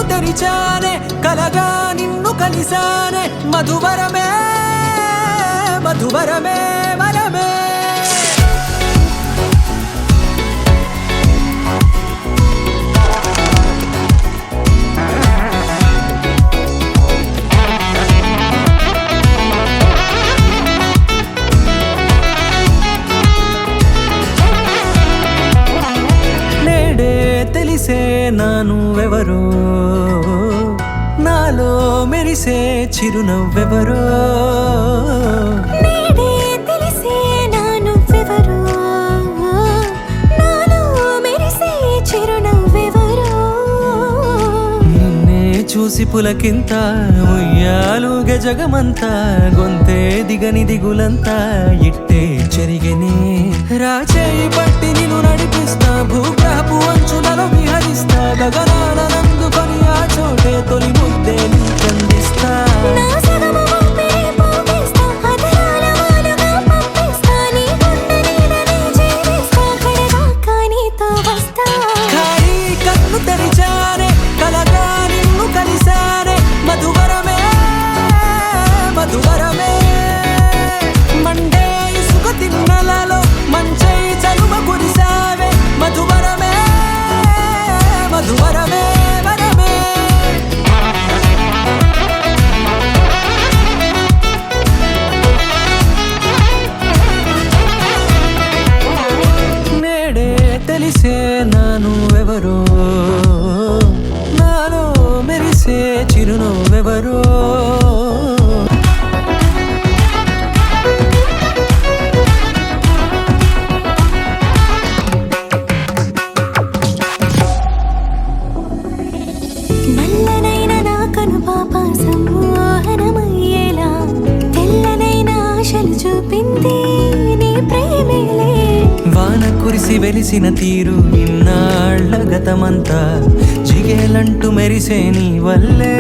కన్ను తెరిచానే కలగా నిన్ను కలిసానే మధువరమే మధువరమే వరమే తెలిసే నానువెవరో నాలో మెరిసే చిరునవ్వెవరో నేడే తెలిసే నానువెవరో నాలో మెరిసే చిరునవ్వెవరో నిన్నే చూసి పులకింత ఉయ్యాలుగ జగమంతా గొంతే దిగని దిగులంతా ఇట్టే చెరిగనే రాచేయి పట్టి నిన్ను నడిపిస్తా భూగ్రహపు అంచులలో విహరిస్తా గగనాన నందుకొని ఆ చోటే తొలి ముద్దే నీకందిస్తా నా సగము ఊపిరి పోగేస్తా అదరాల వాలుగా పంపిస్తా నీ గుండె నీడనే జీవిస్తా కడదాకా నీతో వస్తా ఖాళీ కన్ను తెరిచానే కలగా నిన్ను కలిసానే మధువరమే మధువరమే మండే ఇసుక తిన్నలలో మంచై చలువ కురిసావే మధువరమే మధువరమే వరమే నేడే తెలిసే నానువెవరో నాలో మెరిసే చిరునవ్వెవరో నల్లనైన నా కనుపాప సమ్మోహనమయ్యేలా తెల్లనైన ఆశలు చూపింది నీ ప్రేమేలే వాన కురిసి వెలిసిన తీరు ఇన్నాళ్ల గతమంతా జిగేలంటూ మెరిసే నీ వల్లే